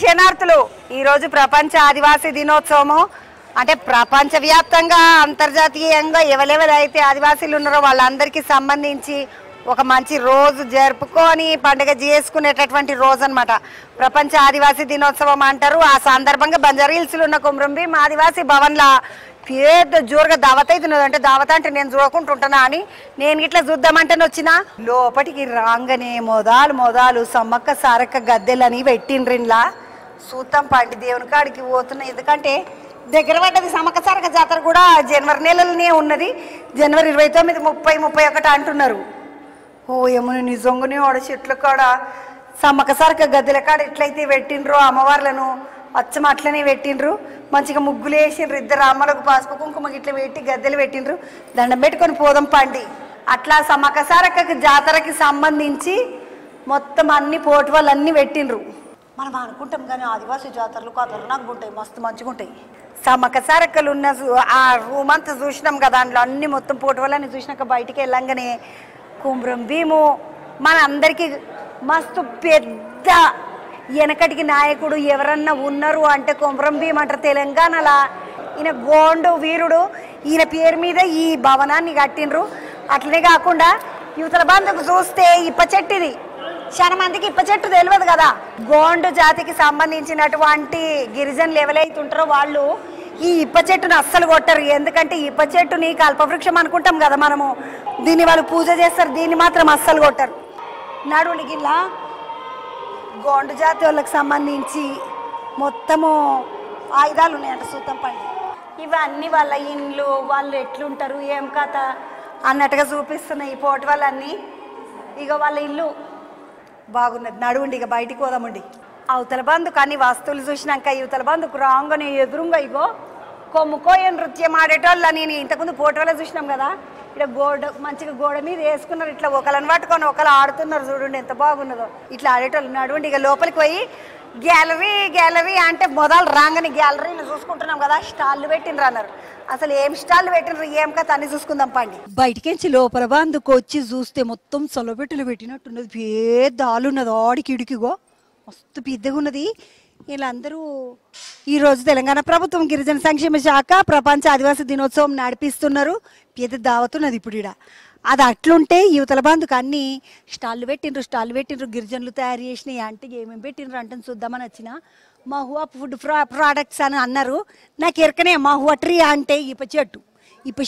శనార్థులు ఈ రోజు ప్రపంచ ఆదివాసీ దినోత్సవము అంటే ప్రపంచవ్యాప్తంగా అంతర్జాతీయంగా ఎవరెవరైతే ఆదివాసీలు ఉన్నారో వాళ్ళందరికీ సంబంధించి ఒక మంచి రోజు జరుపుకొని పండుగ చేసుకునేటటువంటి రోజు అన్నమాట ప్రపంచ ఆదివాసీ దినోత్సవం అంటారు. ఆ సందర్భంగా బంజారా హిల్స్ లో ఉన్న కొమరంభీం ఆదివాసీ భవన్ల పేద జోరుగా దావత అవుతున్నది. అంటే దావత అంటే నేను చూడకుంటుంటున్నా అని నేను ఇట్లా చూద్దామంటే వచ్చిన లోపటికి రాగానే మొదలు సమ్మక్క సారక్క గద్దెలని పెట్టిండ్రిన్లా సూతం పండి దేవుని కాడికి పోతున్నా. ఎందుకంటే దగ్గర పడ్డది సమ్మక్క సారక్క జాతర కూడా జనవరి నెలలోనే ఉన్నది. జనవరి 29, 30, 31 అంటున్నారు. ఓ ఏమో నిజంగానే ఆడ చెట్ల కాడ సమ్మక్క సారక్క గద్దెల కాడ ఎట్లయితే పెట్టిండ్రో అమ్మవార్లను అచ్చం అట్లనే పెట్టిండ్రు. మంచిగా ముగ్గులు వేసిండ్రు. ఇద్దరు అమ్మలకు పసుపు కుంకుమ ఇట్లా పెట్టి గద్దెలు పెట్టిండ్రు. దండం పెట్టుకొని పోదాం పండి. అట్లా సమ్మక్క సారక్క జాతరకి సంబంధించి మొత్తం అన్ని పోటు వాళ్ళు అన్నీ పెట్టిండ్రు. మనం అనుకుంటాం కానీ ఆదివాసీ జాతరలు ఖతర్నాక్ ఉంటాయి, మస్తు మంచిగా ఉంటాయి. సమ్మక్క సారక్కలు ఉన్న ఆ రూమ్ అంతా చూసినాం కదా, అందులో అన్ని మొత్తం పోటు వాళ్ళని చూసినాక బయటికి వెళ్ళంగానే కొమరంభీము మన అందరికీ మస్తు పెద్ద వెనకటికి నాయకుడు ఎవరన్నా ఉన్నారు అంటే కొమరంభీం అంటారు. తెలంగాణలో ఈయన గోండు వీరుడు. ఈయన పేరు మీద ఈ భవనాన్ని కట్టిండ్రు. అట్లనే కాకుండా యువతల బంధుకు చూస్తే ఇప్ప చెట్టు, ఇది చాలా మందికి ఇప్ప చెట్టు తెలియదు కదా. గోండు జాతికి సంబంధించినటువంటి గిరిజనులు ఎవరైతే ఉంటారో వాళ్ళు ఈ ఇప్ప చెట్టును అస్సలు కొట్టరు. ఎందుకంటే ఇప్ప చెట్టుని కల్పవృక్షం అనుకుంటాం కదా మనము, దీన్ని వాళ్ళు పూజ చేస్తారు, దీన్ని మాత్రం అస్సలు కొట్టరు. నడువులు గిల్లా గోండు జాతి వాళ్ళకి సంబంధించి మొత్తము ఆయుధాలు ఉన్నాయంట సూతం పండి. ఇవన్నీ వాళ్ళ ఇండ్లు, వాళ్ళు ఎట్లుంటారు ఏం కథ అన్నట్టుగా చూపిస్తున్నాయి ఈ పోటీ వాళ్ళన్నీ. ఇక వాళ్ళ ఇల్లు బాగున్నది. నడువుండి ఇక బయటికి పోదామండి. అవతల బంధుకు అన్ని వస్తువులు చూసినాక యువతల బంధుకు రాగానే ఎదురుగా ఇగో కొమ్ముకోయ నృత్యం ఆడేటోళ్ళ నేను ఇంతకుముందు పోటీలో చూసినాం కదా. ఇట్లా మంచిగా గోడ మీద వేసుకున్నారు. ఇట్లా ఒకళ్ళని పట్టుకొని ఒకళ్ళు ఆడుతున్నారు. చూడండి ఎంత బాగున్నదో. ఇట్లా ఆడేటోళ్ళు. నడువండి ఇక లోపలికి పోయి గ్యాలరీ అంటే మొదలు రాగానే గ్యాలరీని చూసుకుంటున్నాం కదా. స్టాళ్ళు పెట్టినరు అన్నారు. అసలు ఏం స్టాళ్ళు పెట్టినరు ఏం కథ అన్ని చూసుకుందాం పండి. బయటికించి లోపల బందుకు వచ్చి చూస్తే మొత్తం సొలబెట్టులు పెట్టినట్టున్నది. పెద్ద ఆలున్నది ఆడికి ఇడికిగో మస్తు పెద్దగా ఉన్నది. వీళ్ళందరూ ఈరోజు తెలంగాణ ప్రభుత్వం గిరిజన సంక్షేమ శాఖ ప్రపంచ ఆదివాసీ దినోత్సవం నడిపిస్తున్నారు. పెద్ద దావతున్నది ఇప్పుడు ఇక్కడ. అది అట్లుంటే యువతల బంధుకు అన్ని స్టాళ్ళు పెట్టిండ్రు. గిరిజనులు తయారు చేసినాయి అంటే ఏమేమి పెట్టిండ్రు అంటే చూద్దామని వచ్చిన. మహువా ఫుడ్ ప్రోడక్ట్స్ అని అన్నారు. నాకు ఎరకనే మహువా ట్రీ అంటే ఇప్ప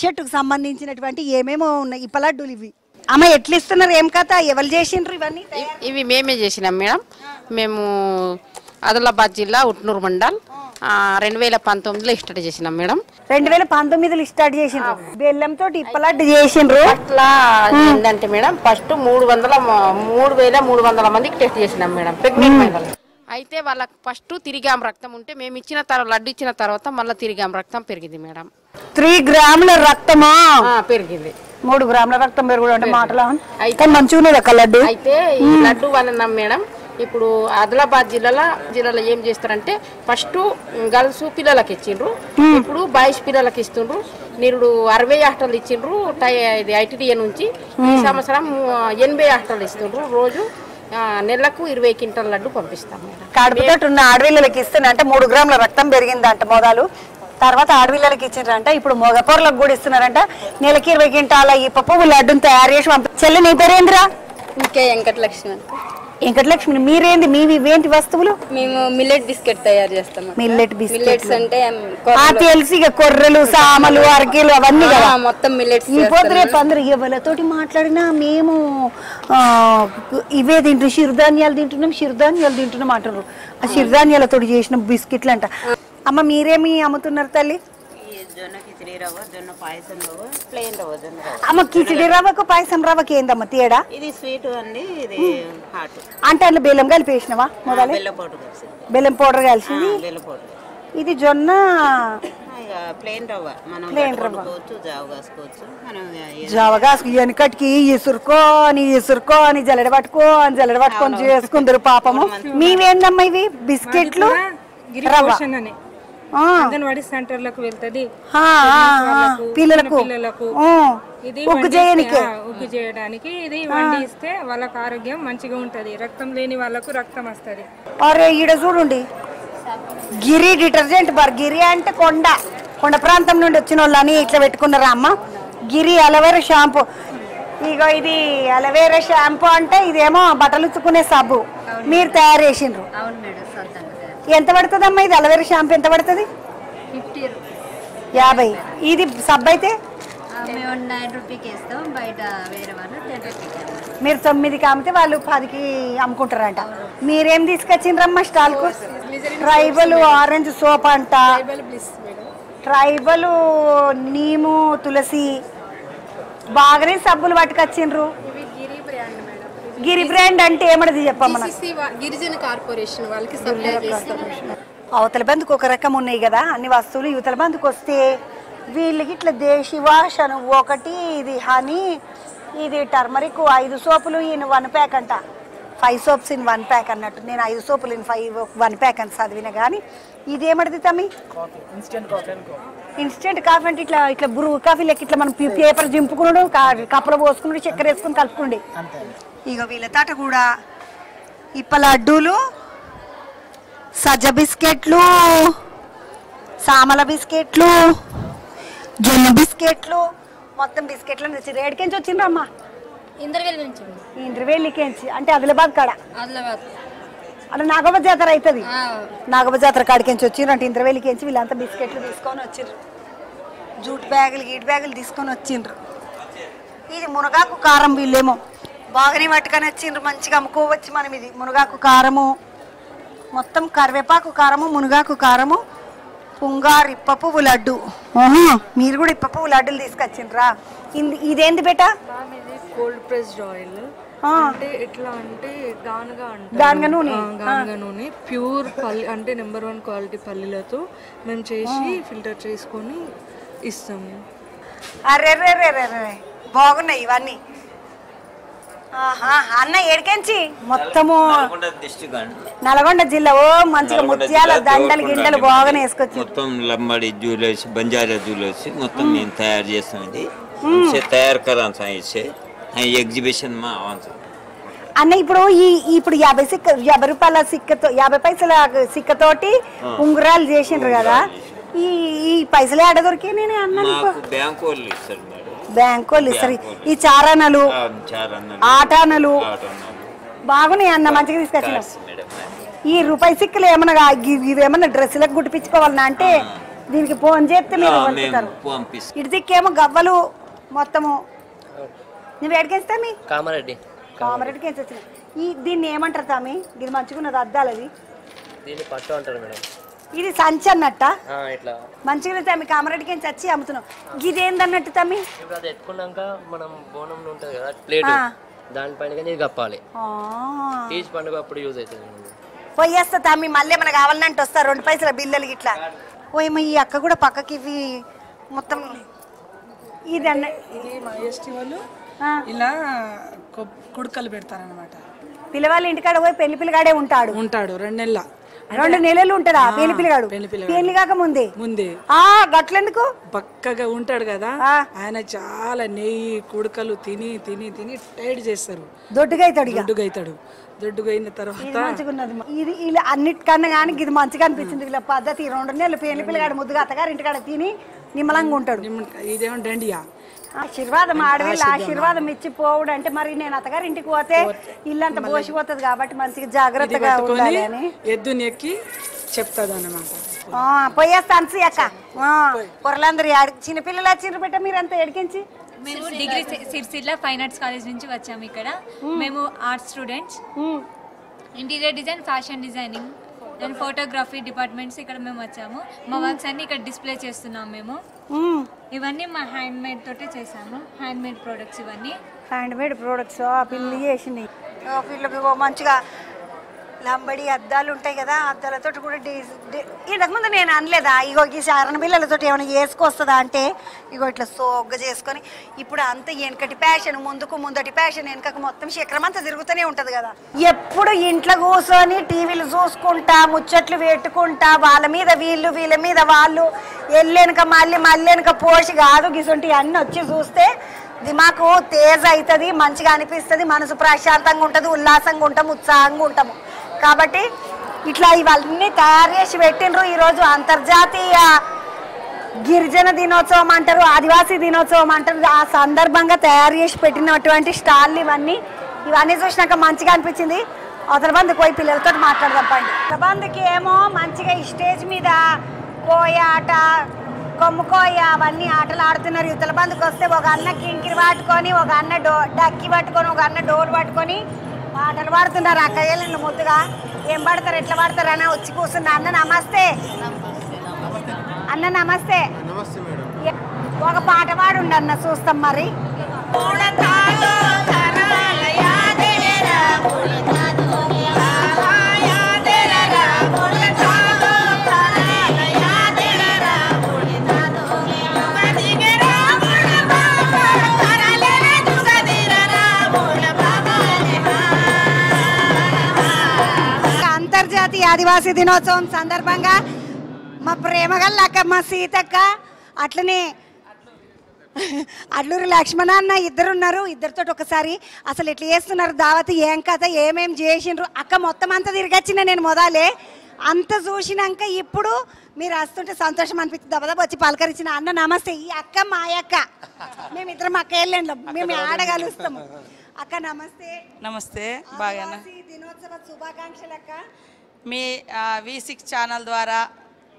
చెట్టుకు సంబంధించినటువంటి ఏమేమో ఉన్నాయి. ఇప్ప లడ్డూలు ఇవి. అమ్మ ఎట్లా ఇస్తున్నారు ఏం కథ ఎవరు చేసిండ్రు ఇవన్నీ? ఇవి మేమే చేసినాం మేడం. మేము ఆదిలాబాద్ జిల్లా ఉట్నూరు మండల్ 2019లో స్టార్ట్ చేసినాం మేడం. 2019లో స్టార్ట్ చేసిండ్రు. బెల్లంతో ఇప్పలడ్డు చేసిండ్రు. అట్లా ఏంటంటే మేడం ఫస్ట్ 3,300 మందికి టెస్ట్ చేసినాం మేడం ప్రెగ్నెంట్ మహిళలు. అయితే వాళ్ళకి ఫస్ట్ తిరిగాం రక్తం ఉంటే మేము ఇచ్చిన తర్వాత లడ్డు ఇచ్చిన తర్వాత మళ్ళీ తిరిగాం రక్తం పెరిగింది మేడం. 3 గ్రాముల రక్తమా పెరిగింది. 3 గ్రాముల రక్తం పెరుగుడు అంటే మాటలా అయితే మంచిగా ఉన్నది అక్క లడ్డు. అయితే ఈ లడ్డు వలన మేడం ఇప్పుడు ఆదిలాబాద్ జిల్లాలో ఏం చేస్తారంటే ఫస్ట్ గర్ల్స్ పిల్లలకి ఇచ్చిండ్రు, ఇప్పుడు బాయ్స్ పిల్లలకి ఇస్తుండ్రు. నిరుడు 60 హాస్టల్ ఇచ్చిండ్రు ఐటీడీఏ నుంచి. ఈ సంవత్సరం 80 హాస్టల్ ఇస్తుండ్రు. రోజు నెలకు 20 క్వింటాల లడ్డు పంపిస్తాం మేడం. కడుపుతో ఉన్న ఆడపిల్లలకి ఇస్తున్నా అంటే 3 గ్రాముల రక్తం పెరిగిందంట మొదలు. తర్వాత ఆడపిల్లలకి ఇచ్చిండ్రంట. ఇప్పుడు మగపొరలకు కూడా ఇస్తున్నారంట. నెలకి 20 క్వింటాల ఈ పప్పు లడ్డును తయారు చేసి చెల్లి నీ పేరేంద్రా? ఇంకే వెంకటలక్ష్మి. వెంకటలక్ష్మి మీరేంది మీవేంటి వస్తువులు? మేము మిల్లెట్ బిస్కెట్ తయారు చేస్తాం. మిల్లెట్స్ అంటే తెలిసి కొర్రలు సామలు అరకేలు అవన్నీ కదా మొత్తం మిల్లెట్స్. ఈ పొద్దురే పందరు ఎవరితోటి మాట్లాడినా మేము ఇవే తింటున్నాం, చిరుధాన్యాలు తింటున్నాం అంటారు. ఆ చిరుధాన్యాలతో చేసిన బిస్కెట్లు అంట. అమ్మ మీరేమి అమ్ముతున్నారు తల్లి? అమ్మ కిచిడి రవ్వకు పాయసం రవ్వకి ఏందమ్మా తేడా? ఇది స్వీట్ అండి, ఇది హాట్. అంటే అందులో బెల్లం కలిపి వేసినవా? మొదలు బెల్లం పౌడర్ కలిసింది. ఇది జొన్న ప్లెయిన్ రవ్వ. మనం జావ కాసుకోవచ్చు. వెనకటికి ఇసురుకో అని జల్లెడ పట్టుకొని చేసుకుందరు పాపము. మీవేందమ్మా ఇవి? బిస్కెట్లు రవ్వ అంగన్వాడీ సెంటర్లకు వెళ్తది పిల్లలకు ఉగ్గు చేయడానికి. ఇది వండి ఇస్తే వాళ్ళకి ఆరోగ్యం మంచిగా ఉంటది. రక్తం లేని వాళ్ళకు రక్తం వస్తది. అరే ఈడ చూడండి గిరి డిటర్జెంట్ బార్. గిరి అంటే కొండ ప్రాంతం నుండి వచ్చిన వాళ్ళని ఇట్లా పెట్టుకున్నారా అమ్మ. గిరి అలోవెరా షాంపూ. ఇగో ఇది అలోవెరా షాంపూ అంటే ఇదేమో బట్టలు ఉతుకునే సబ్బు మీరు తయారు చేసిండ్రు. ఎంత పడుతుంది అమ్మా ఇది అలోవెరా షాంపూ? ఎంత పడుతుంది? 50. ఇది సబ్బు అయితే మీరు 9కి అమ్మితే వాళ్ళు 10కి అమ్ముకుంటారంట. మీరేం తీసుకొచ్చిండ్రమ్మా స్టాల్కు? ట్రైబల్ ఆరెంజ్ సోప్ అంట, ట్రైబల్ నీము తులసి బాగానే సబ్బులు పట్టుకొచ్చిండ్రు. గిరి బ్రాండ్ అంటే ఏమన్నది చెప్పమ్మా. గిరిజన కార్పొరేషన్ వాళ్ళకి సప్లై చేస్తాం. అవతల బందుకు ఒక రకం ఉన్నాయి కదా అన్ని వస్తువులు. యువతల బందుకు వస్తే వీళ్ళకి ఇట్లా దేశీ వాషను ఒకటి, ఇది హనీ, ఇది టర్మరిక్, 5 సోపులు ఇన్ 1 ప్యాక్ అంట. 5 సోప్స్ ఇన్ 1 ప్యాక్ అన్నట్టు. నేను 5 సోపులు ఇన్ 1 ప్యాక్ అని చదివిన కానీ ఇదేమడిది తమ్మి? ఇన్స్టెంట్ కాఫీ అంటే ఇట్లా ఇట్లా బ్రూ కాఫీ లెక్క ఇట్లా మనం పేపర్ దింపుకున్నాడు, కప్పులో పోసుకున్నాడు, చక్కెర వేసుకుని కలుపుకుండి. ఇక వీళ్ళ తాట కూడా ఇప్ప లడ్డూలు, సజ్జ బిస్కెట్లు, సామల బిస్కెట్లు, జొన్న బిస్కెట్లు, మొత్తం బిస్కెట్లు తెచ్చి. రేడికెంచి వచ్చిండ్రు అమ్మా? ఇంద్రవేలికెంచి అంటే ఆదిలాబాద్ కాడ. అలా నాగోబా జాతర అవుతుంది. నాగోబా జాతర కాడికెంచి వచ్చిండ్రు అంటే ఇంద్రవేలికెంచి వీళ్ళంతా బిస్కెట్లు తీసుకొని వచ్చిండ్రు. జూట్ బ్యాగులు గీట్ బ్యాగులు తీసుకొని వచ్చిండ్రు. ఇది మునగాకు కారం. వీళ్ళేమో బాగానే పట్టుకొని వచ్చిండ్రు. మంచిగా అమ్ముకోవచ్చు మనం. ఇది మునగాకు కారము, మొత్తం కరివేపాకు కారము, మునగాకు కారము, పుంగారు ఇప్ప పువ్వు లడ్డు. మీరు కూడా ఇప్ప పువ్వు లడ్డులు తీసుకొచ్చిండ్రా? ఇదేంది బేటా? కోల్డ్ ప్రెస్డ్ ఆయిల్ అంటే ఎట్లా అంటే గానుగ నూనె ప్యూర్ పల్లి అంటే నెంబర్ 1 క్వాలిటీ పల్లీలతో మేము చేసి ఫిల్టర్ చేసుకొని ఇస్తాము. అరే బాగున్నాయి ఇవన్నీ. అన్న ఏడికెంచి? మొత్తము నల్గొండ జిల్లా. ఓ మంచిగా ముత్యాల దండలు గిండలు బాగానే వేసుకొచ్చి మొత్తం లంబాడి జ్యువెలర్స్, బంజారా జ్యువెలర్స్ మొత్తం మేము తయారు చేస్తాం. ఇది తయారు కరా ఎగ్జిబిషన్ మా అన్న. ఇప్పుడు ఇప్పుడు 50 రూపాయల సిక్కతో 50 పైసల సిక్కతోటి ఉంగరాలు చేసిండ్రు కదా. ఈ పైసలు ఆడ దొరికి నేను అన్న బ్యాంకు వాళ్ళు ఇస్తారు మేడం. బ్యాంకు వాళ్ళు ఇస్తారు. ఈ చారానలు, ఆటానలు బాగున్నాయి అన్న. మంచిగా తీసుకొచ్చిన. ఈ రూపాయి సిక్కలు ఏమన్నా ఇవేమన్నా డ్రెస్సులకు గుట్టిపించుకోవాలన్నా అంటే దీనికి ఫోన్ చేస్తే మీరు పంపిస్తారు. ఇటు దిక్కేమో గవ్వలు మొత్తము. నువ్వు ఎడికేస్తా? మీ కామారెడ్డికి వేసి వచ్చిన. దీన్ని ఏమంటారు తామి? ఇది మంచిగున్నది అద్దాలది. ఇది సంచి అన్నట్ట. మంచిగా తమ్మి కామారెడ్డికి వచ్చి అమ్ముతున్నావు. ఇదేందన్నట్టు తమ్మి? మనం బోనం ఉంటది కదా ప్లేట్, దానిపైన కప్పాలి. తీజ్ పండుగ అప్పుడు యూజ్ అవుతుంది. పోయేస్తా తమ్మి. మళ్ళీ ఏమైనా కావాలంటే వస్తా. 2 పైసల బిల్లలు ఇట్లా. పోయేమో ఈ అక్క కూడా పక్కకి ఇవి మొత్తం. ఇది అన్న ఇది మా ఎస్టీ వాళ్ళు ఇలా కుడుకలు పెడతారనమాట. పిల్లవాళ్ళ ఇంటికాడ పోయి పెళ్లి పిల్లగాడే ఉంటాడు 2 నెలలు ఉంటాడా పెళ్లి పిల్లగాడు? పెళ్లి కాక ముందే గట్లెందుకు? పక్కగా ఉంటాడు కదా ఆయన. చాలా నెయ్యి కుడుకలు తిని తిని తిని టైట్ చేస్తారు. దొడ్డుగా అయిన తర్వాత ఇది ఇలా అన్నిటికన్నా కానీ ఇది మంచిగా అనిపించింది. ఇలా పద్ధతి 2 నెలలు పెళ్లి పిల్లగాడు ముద్దుగా అత్తగారు ఇంటికాడ తిని నిమ్మలంగా ఉంటాడు. ఇదేమో దండియా ఆశీర్వాదం. ఆడవిళ్ళు ఆశీర్వాదం ఇచ్చి పోవుడు అంటే మరి నేను అత్తగారు ఇంటికి పోతే ఇల్లంతా పోసిపోతుంది కాబట్టి మంచిగా జాగ్రత్తగా ఉండాలి అని ఎద్దుని ఎక్కి చెప్తాది అన్నమాట. పోయేస్తాను అక్క. పొరలందరూ చిన్నపిల్లలు వచ్చిండ్రు బిడ్డ. మీరంతా ఎడికించి? మేము degree Sircilla fine arts college నుంచి వచ్చాము. ఇక్కడ మేము arts students. Interior design, fashion designing and photography departments ఇక్కడ మేము వచ్చాము. మా వర్క్స్ అన్ని ఇక్కడ డిస్ప్లే చేస్తున్నాం మేము. ఇవన్నీ మా హ్యాండ్ మేడ్ తోటే చేసాము. హ్యాండ్ మేడ్ ప్రొడక్ట్స్ ఇవన్నీ. హ్యాండ్ మేడ్ ప్రొడక్ట్స్ పిల్లి చేసినాయి. పిల్లకి మంచిగా లంబడి అద్దాలు ఉంటాయి కదా, అద్దాలతో కూడా ఇంతకుముందు నేను అనలేదా ఇగో ఈ సారణ పిల్లలతో ఏమైనా చేసుకొస్తుందా అంటే ఇగో ఇట్లా సోగ్గా చేసుకొని. ఇప్పుడు అంత వెనకటి ఫ్యాషన్, ముందటి ఫ్యాషన్, వెనకకు మొత్తం చక్రం అంతా తిరుగుతూనే ఉంటుంది కదా. ఎప్పుడు ఇంట్లో కూర్చొని టీవీలు చూసుకుంటా ముచ్చట్లు పెట్టుకుంటా వాళ్ళ మీద వీళ్ళు వీళ్ళ మీద వాళ్ళు వెళ్ళేనక మళ్ళీ వెనక పోసి కాదు గిసొంటి అన్నీ వచ్చి చూస్తే దిమాకు తేజ అవుతుంది, మంచిగా అనిపిస్తుంది, మనసు ప్రశాంతంగా ఉంటుంది, ఉల్లాసంగా ఉంటాము, ఉత్సాహంగా ఉంటాము. కాబట్టి ఇట్లా ఇవన్నీ తయారు చేసి పెట్టినరు. ఈరోజు అంతర్జాతీయ గిరిజన దినోత్సవం అంటారు, ఆదివాసీ దినోత్సవం అంటారు. ఆ సందర్భంగా తయారు చేసి పెట్టినటువంటి స్టాళ్ళు ఇవన్నీ చూసినాక మంచిగా అనిపించింది. అవతల బంధుకు పోయి పిల్లలతో మాట్లాడదాం పండి. అవతల బంధుకి ఏమో మంచిగా ఈ స్టేజ్ మీద కోయ ఆట, కొమ్ముకోయ అవన్నీ ఆటలు ఆడుతున్నారు. యువతల బంధుకు వస్తే ఒక అన్న కింకిరి పట్టుకొని, ఒక అన్న డక్కి పట్టుకొని, ఒక అన్న డోర్ పట్టుకొని ఆటలు పాడుతున్నారు. అక్కయ్యలు ముద్దుగా ఏం పడతారు, ఎట్లా పడతారు అని వచ్చి కూర్చున్నా. అన్న నమస్తే. అన్న నమస్తే. ఒక పాట పాడుండి అన్న, చూస్తాం మరి. అంతర్జాతీయ ఆదివాసీ దినోత్సవం సందర్భంగా మా ప్రేమగల్ల అక్క మా సీతక్క, అట్లనే అడ్లూరి లక్ష్మణ అన్న ఇద్దరున్నారు. ఇద్దరితో ఒకసారి అసలు ఎట్లా చేస్తున్నారు దావత్, ఏం కథ, ఏమేం చేసిండ్రు. అక్క మొత్తం అంతా తిరిగొచ్చిన నేను మొదలే అంత చూసినాక ఇప్పుడు మీరు వస్తుంటే సంతోషం అనిపిస్తుంది. దబదబ వచ్చి పలకరించిన. అన్న నమస్తే. ఈ అక్క మా అక్క, మేమిద్దరం అక్క వెళ్ళండి, మేము ఆడగలుస్తాము. అక్క నమస్తే. నమస్తే. బాగా దినోత్సవ శుభాకాంక్షలు అక్క. మీ V6 ఛానల్ ద్వారా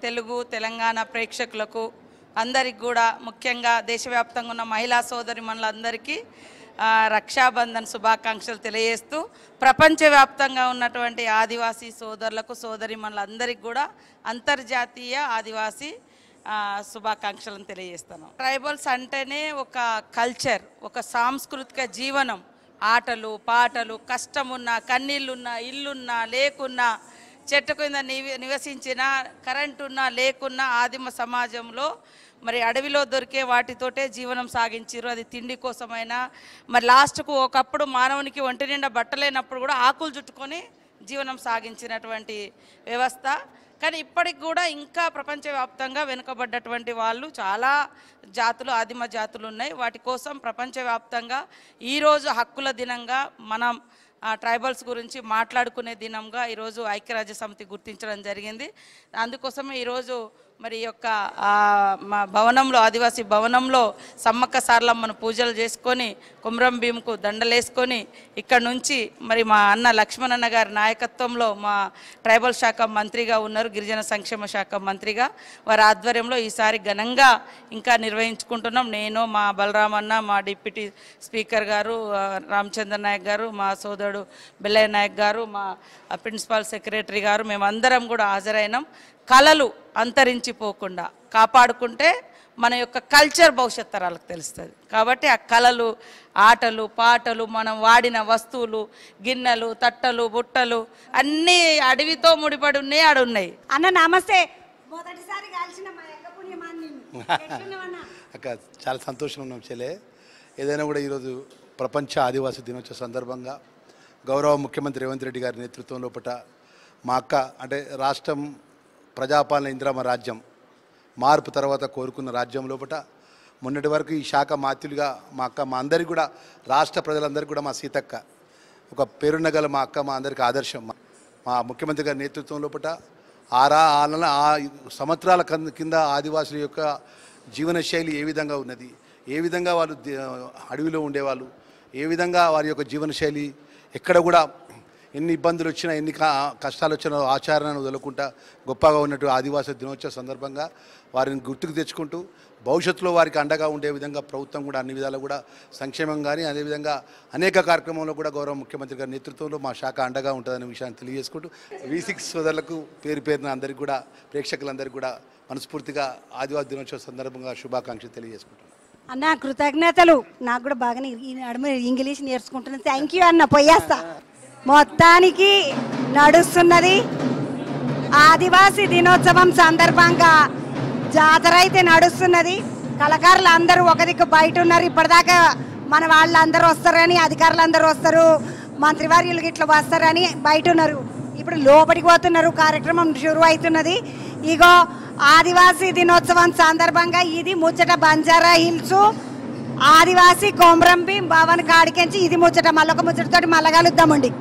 తెలుగు తెలంగాణ ప్రేక్షకులకు అందరికి కూడా, ముఖ్యంగా దేశవ్యాప్తంగా ఉన్న మహిళా సోదరిమణులందరికీ రక్షాబంధన్ శుభాకాంక్షలు తెలియజేస్తూ, ప్రపంచవ్యాప్తంగా ఉన్నటువంటి ఆదివాసీ సోదరులకు సోదరిమణులందరికీ కూడా అంతర్జాతీయ ఆదివాసీ శుభాకాంక్షలను తెలియజేస్తాను. ట్రైబల్స్ అంటేనే ఒక కల్చర్, ఒక సాంస్కృతిక జీవనం. ఆటలు పాటలు, కష్టమున్నా కన్నీళ్ళున్నా, ఇల్లున్నా లేకున్నా, చెట్టు కింద నివసించిన, కరెంటున్నా లేకున్నా ఆదిమ సమాజంలో మరి అడవిలో దొరికే వాటితోటే జీవనం సాగించారు. అది తిండి కోసమైనా, మరి లాస్ట్కు ఒకప్పుడు మానవునికి ఒంటి నిండా బట్టలేనప్పుడు కూడా ఆకులు చుట్టుకొని జీవనం సాగించినటువంటి వ్యవస్థ. కానీ ఇప్పటికి కూడా ఇంకా ప్రపంచవ్యాప్తంగా వెనుకబడ్డటువంటి వాళ్ళు చాలా జాతులు, ఆదిమ జాతులు ఉన్నాయి. వాటి కోసం ప్రపంచవ్యాప్తంగా ఈరోజు హక్కుల దినంగా మనం ట్రైబల్స్ గురించి మాట్లాడుకునే దినంగా ఈరోజు ఐక్యరాజ్య సమితి గుర్తించడం జరిగింది. అందుకోసమే ఈరోజు మరి యొక్క మా భవనంలో, ఆదివాసీ భవనంలో సమ్మక్క సారలమ్మను పూజలు చేసుకొని, కుమ్రం భీముకు దండలేసుకొని, ఇక్కడ నుంచి మరి మా అన్న లక్ష్మణన్న గారి నాయకత్వంలో మా ట్రైబల్ శాఖ మంత్రిగా ఉన్నారు, గిరిజన సంక్షేమ శాఖ మంత్రిగా, వారి ఆధ్వర్యంలో ఈసారి ఘనంగా ఇంకా నిర్వహించుకుంటున్నాం. నేను, మా బలరామన్న, మా డిప్యూటీ స్పీకర్ గారు రామచంద్ర నాయక్ గారు, మా సోదరుడు బెల్లయ్య నాయక్ గారు, మా ప్రిన్సిపల్ సెక్రటరీ గారు, మేమందరం కూడా హాజరైనాం. కళలు అంతరించిపోకుండా కాపాడుకుంటే మన యొక్క కల్చర్ భవిష్యత్ తరాలకు తెలుస్తుంది. కాబట్టి ఆ కళలు, ఆటలు పాటలు, మనం వాడిన వస్తువులు, గిన్నెలు, తట్టలు, బుట్టలు అన్నీ అడవితో ముడిపడి ఉన్నాయి, ఆడున్నాయి. అన్న నమస్తే. మొదటిసారి కలిసిన మా యొక్క పుణ్యమాన్ని అక్క చాలా సంతోషంగా ఉన్నాం చెల్లె. ఏదైనా కూడా ఈరోజు ప్రపంచ ఆదివాసీ దినోత్సవ సందర్భంగా గౌరవ ముఖ్యమంత్రి రేవంత్ రెడ్డి గారి నేతృత్వం లోపల మా అక్క, అంటే రాష్ట్రం ప్రజాపాలన ఇందిరమ్మ రాజ్యం మార్పు తర్వాత కోరుకున్న రాజ్యం లోపల మొన్నటి వరకు ఈ శాఖ మాత్యులుగా మా అక్క, మా అందరికీ కూడా, రాష్ట్ర ప్రజలందరికీ కూడా మా సీతక్క ఒక పేరున్నగల మా అక్క, మా అందరికీ ఆదర్శం. మా ముఖ్యమంత్రి గారి నేతృత్వం లోపల ఆ సంవత్సరాల కింద ఆదివాసుల యొక్క జీవనశైలి ఏ విధంగా ఉన్నది, ఏ విధంగా వాళ్ళు అడవిలో ఉండేవాళ్ళు, ఏ విధంగా వారి యొక్క జీవనశైలి, ఎక్కడ కూడా ఎన్ని ఇబ్బందులు వచ్చినా, ఎన్ని కష్టాలు వచ్చినా ఆచరణను వదులుకుంటా గొప్పగా ఉన్నట్టు ఆదివాసీ దినోత్సవ సందర్భంగా వారిని గుర్తుకు తెచ్చుకుంటూ భవిష్యత్తులో వారికి అండగా ఉండే విధంగా ప్రభుత్వం కూడా అన్ని విధాలు కూడా సంక్షేమం కానీ, అదేవిధంగా అనేక కార్యక్రమంలో కూడా గౌరవ ముఖ్యమంత్రి గారి నేతృత్వంలో మా శాఖ అండగా ఉంటుందనే విషయాన్ని తెలియజేసుకుంటూ V6 సోదరులకు పేరున అందరికీ కూడా, ప్రేక్షకులందరికీ కూడా మనస్ఫూర్తిగా ఆదివాసీ దినోత్సవ సందర్భంగా శుభాకాంక్షలు తెలియజేసుకుంటున్నాను. అన్న కృతజ్ఞతలు. నాకు కూడా బాగానే ఇంగ్లీష్ నేర్చుకుంటున్నాను. థ్యాంక్ యూ అన్న. పోయేస్తా. మొత్తానికి నడుస్తున్నది ఆదివాసీ దినోత్సవం సందర్భంగా జాతర అయితే నడుస్తున్నది. కళాకారులు అందరూ ఒక దిక్కు బయట ఉన్నారు. ఇప్పటిదాకా మన వాళ్ళందరూ వస్తారని, అధికారులు వస్తారు, మంత్రివర్యులు ఇట్లా వస్తారని బయట ఉన్నారు. ఇప్పుడు లోపలికి పోతున్నారు. కార్యక్రమం షురు అవుతున్నది. ఇగో ఆదివాసీ దినోత్సవం సందర్భంగా ఇది ముచ్చట బంజారా హిల్స్ ఆదివాసీ కొమరం భీం భవన్ కాడికెంచి ఇది ముచ్చట. మళ్ళొక ముచ్చటతోటి మళ్ళా కలుద్దామండి.